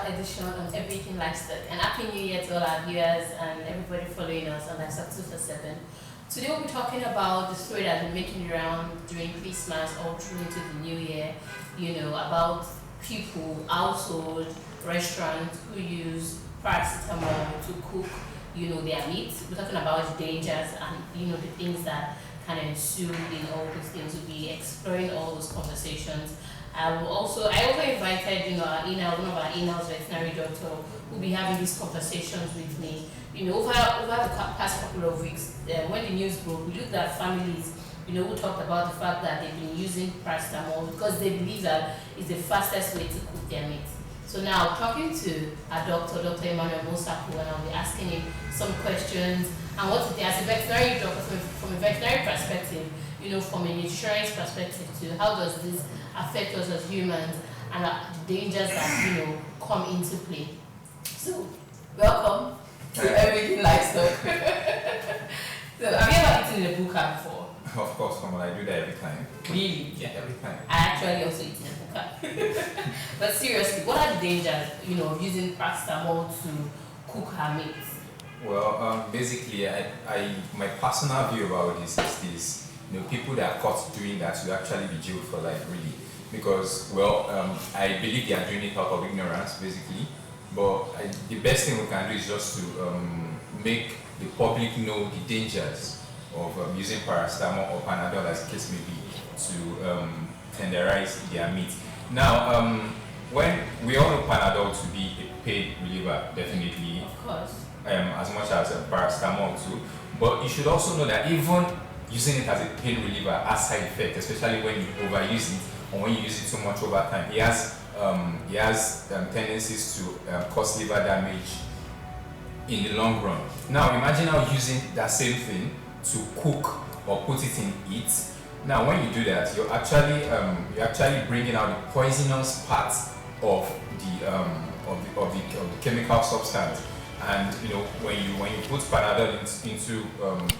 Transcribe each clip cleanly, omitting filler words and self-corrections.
edition on Everything Livestock. And Happy New Year to all our viewers and everybody following us on Livestock 247. Today we'll be talking about the story that's been making around during Christmas or through into the New Year. About people, household, restaurants who use paracetamol to cook, their meat. We're talking about the dangers and, the things that can ensue in all those things. We'll be exploring all those conversations. I also invited, one of our in-house veterinary doctor who will be having these conversations with me. Over the past couple of weeks, when the news broke, we looked at families, who talked about the fact that they've been using paracetamol because they believe that it's the fastest way to cook their meat. So now, talking to our doctor, Dr. Emmanuel Mosaku, and I'll be asking him some questions and what to do as a veterinary doctor, from a veterinary perspective, from an insurance perspective too, how does this affect us as humans and the dangers that, come into play. So, welcome to Everything Livestock. So, have you ever eaten in a buka before? Of course, come on, I do that every time. Really? Yeah, every time. I actually also eat in a buka. But seriously, what are the dangers, of using paracetamol to cook her meat? Well, basically, my personal view about this is this. People that are caught doing that should actually be jailed for life, really. Because, I believe they are doing it out of ignorance, basically. But the best thing we can do is just to make the public know the dangers of using paracetamol or Panadol, as the case may be, to tenderize their meat. Now, when we all know Panadol to be a pain reliever, definitely, of course, as much as paracetamol too, but you should also know that even using it as a pain reliever has side effects, especially when you overuse it or when you use it too much over time. It has tendencies to cause liver damage in the long run. Now, imagine now using that same thing to cook or put it in it. Now, when you do that, you're actually bringing out the poisonous part of the chemical substance. And when you put Panadol into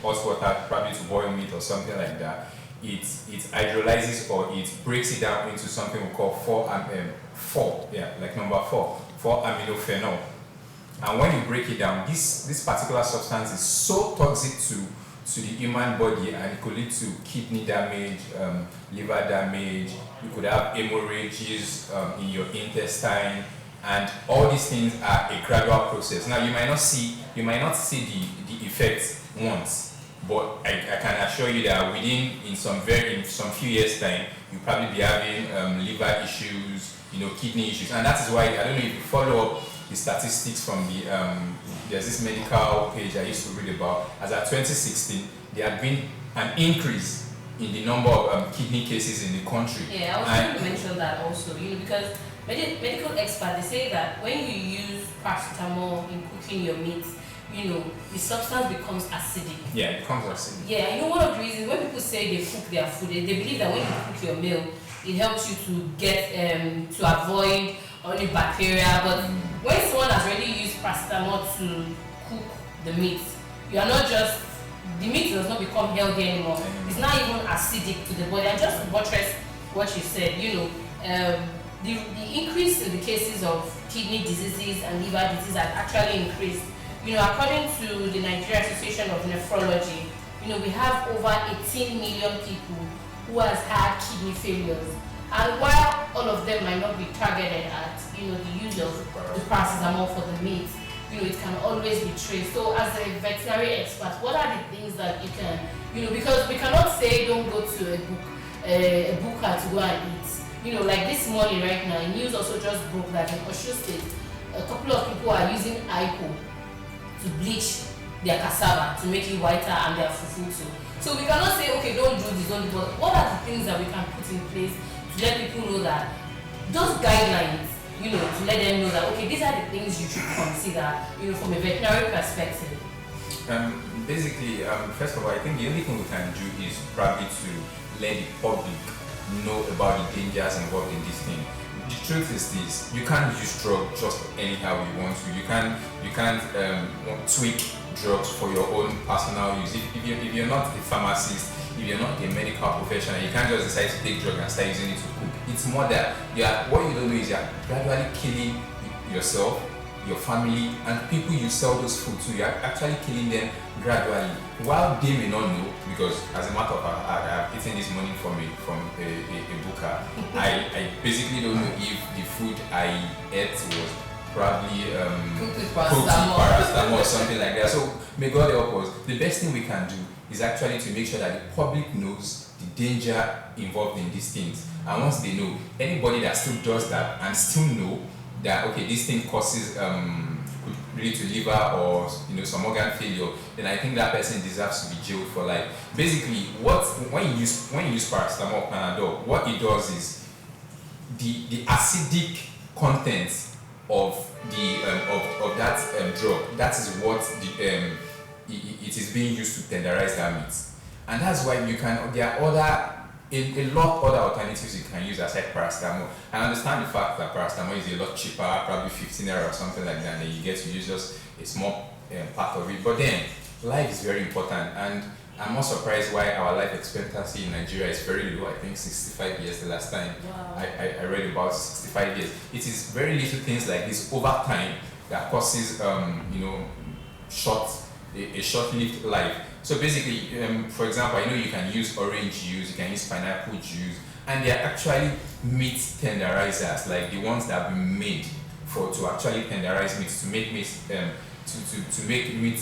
hot water, probably to boil meat or something like that, it hydrolyzes or it breaks it down into something we call 4-aminophenol. And when you break it down, this particular substance is so toxic to the human body, and it could lead to kidney damage, liver damage. You could have hemorrhages in your intestine, and all these things are a gradual process. Now, you might not see the effects once, but I can assure you that in some few years' time, you'll probably be having liver issues, kidney issues, and that is why, I don't know if you follow up the statistics from there's this medical page I used to read about. As at 2016, there had been an increase in the number of kidney cases in the country. Yeah, I was going to mention that also, because medical experts, they say that when you use paracetamol in cooking your meat, the substance becomes acidic. Yeah, it becomes acidic. Yeah, one of the reasons when people say they cook their food, they believe that when you cook your meal, it helps you to get to avoid only bacteria. But when someone has already used paracetamol to cook the meat, the meat does not become healthy anymore. It's not even acidic to the body. And just to buttress what you said, the increase in the cases of kidney diseases and liver disease has actually increased. According to the Nigeria Association of Nephrology, we have over 18 million people who has had kidney failures. And while all of them might not be targeted at, the use of the paracetamol for the meat, it can always be traced. So as a veterinary expert, what are the things that you can, because we cannot say don't go to a buka to go and eat. Like this morning right now, news also just broke that in Osho State, a couple of people are using IPO to bleach their cassava to make it whiter and their fufu too. So we cannot say, okay, don't do this, don't do that. What are the things that we can put in place to let people know that those guidelines, to let them know that, okay, these are the things you should consider, from a veterinary perspective? Basically, first of all, I think the only thing we can do is probably to let the public know about the dangers involved in this thing. The truth is this: you can't use drugs just anyhow you want to. You can't tweak drugs for your own personal use. If you're not a pharmacist, if you're not a medical professional, you can't just decide to take drugs and start using it to cook. It's more that what you don't know is you're gradually killing yourself, your family, and people you sell those food to. You're actually killing them gradually. While they may not know, because as a matter of fact, I've eaten this morning from a booker. I basically don't know if the food I ate was probably Cooked with paracetamol or something like that. So may God help us. The best thing we can do is actually to make sure that the public knows the danger involved in these things. And once they know, anybody that still does that and still know that okay, this thing causes could lead to liver or some organ failure, then I think that person deserves to be jailed for life. Basically, when you use paracetamol or Panadol, what it does is the acidic content of that drug. That is what it is being used to tenderize that meat, and that's why there are a lot other alternatives you can use aside paracetamol. I understand the fact that paracetamol is a lot cheaper, probably 15 naira or something like that, and you get to use just a small part of it. But then life is very important, and I'm not surprised why our life expectancy in Nigeria is very low. I think 65 years the last time. Wow. I read about 65 years. It is very little things like this over time that causes a short-lived life. So basically, for example, you can use orange juice, you can use pineapple juice, and they are actually meat tenderizers, like the ones that have been made to actually tenderize meat, to make meat to make meat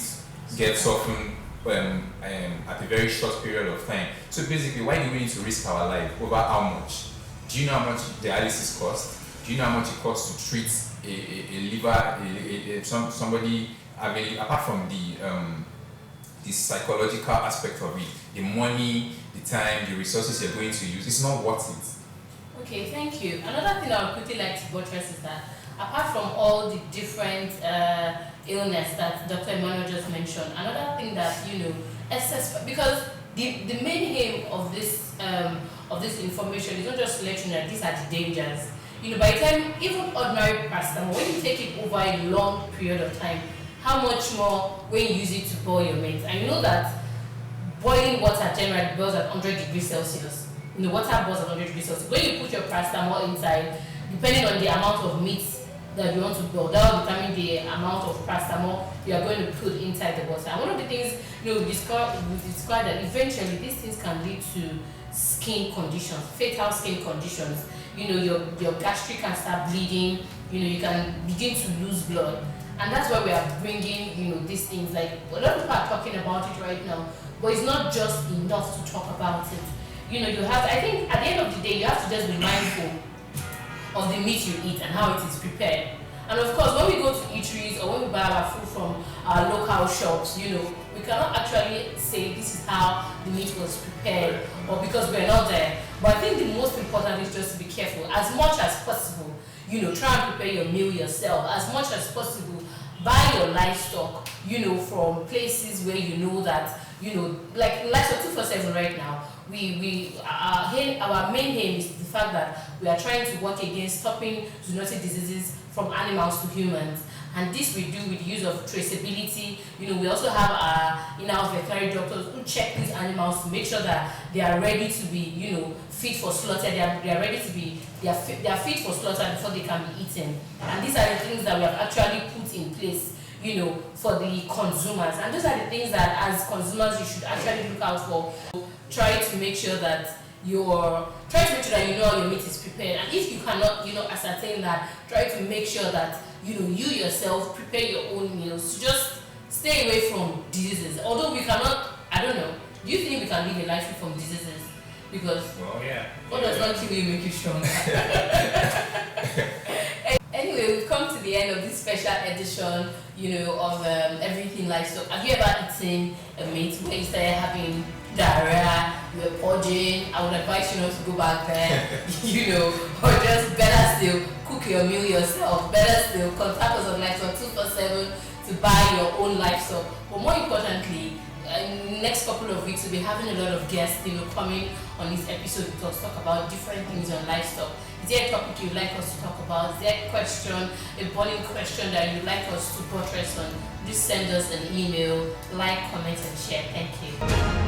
get softened at a very short period of time. So basically, why do we need to risk our life over how much? Do you know how much dialysis costs? Do you know how much it costs to treat a liver, somebody having, apart from the psychological aspect of it, the money, the time, the resources you're going to use, it's not worth it. Okay, thank you. Another thing I would quickly like to buttress is that apart from all the different illness that Dr. Emmanuel just mentioned, another thing that excess, because the main aim of this information is not just to let you know that these are the dangers. By the time, even ordinary paracetamol, when you take it over a long period of time, how much more when you use it to boil your meat? And you know that boiling water generally boils at 100 degrees Celsius. Water boils at 100 degrees Celsius. When you put your paracetamol inside, depending on the amount of meat that you want to boil, that will determine the amount of paracetamol you are going to put inside the water. And one of the things we described that eventually these things can lead to skin conditions, fatal skin conditions. Your gastric can start bleeding. You can begin to lose blood. And that's why we are bringing, these things. Like, a lot of people are talking about it right now, but it's not just enough to talk about it. I think at the end of the day, you have to just be mindful of the meat you eat and how it is prepared. And of course, when we go to eateries or when we buy our food from our local shops, we cannot actually say this is how the meat was prepared, or because we're not there. But I think the most important is just to be careful. As much as possible, try and prepare your meal yourself. As much as possible, buy your livestock, from places where that, like Livestock 247 right now, our main aim is the fact that we are trying to work against stopping zoonotic diseases from animals to humans. And this we do with the use of traceability. We also have our in-house veterinary doctors who check these animals to make sure that they are ready to be, fit for slaughter. They are ready to be, they are fit for slaughter before they can be eaten. And these are the things that we have actually put in place, for the consumers. And those are the things that as consumers you should actually look out for. Try to make sure that your meat is prepared. And if you cannot, ascertain that, try to make sure that you yourself prepare your own meals to just stay away from diseases. Although we cannot, I don't know, do you think we can live a life free from diseases? Because what does not kill you make you strong? Anyway, we've come to the end of this special edition, of Everything Livestock. Have you ever eaten a meat where you started having diarrhea, you were purging? I would advise you not to go back there, or just better still, cook your meal yourself. Better still, contact us on Livestock 247 to buy your own livestock. But more importantly, in the next couple of weeks, we'll be having a lot of guests, coming on this episode to talk about different things on livestock. Is there a topic you'd like us to talk about? Is there a question, a burning question that you'd like us to buttress on? Please send us an email, like, comment, and share. Thank you.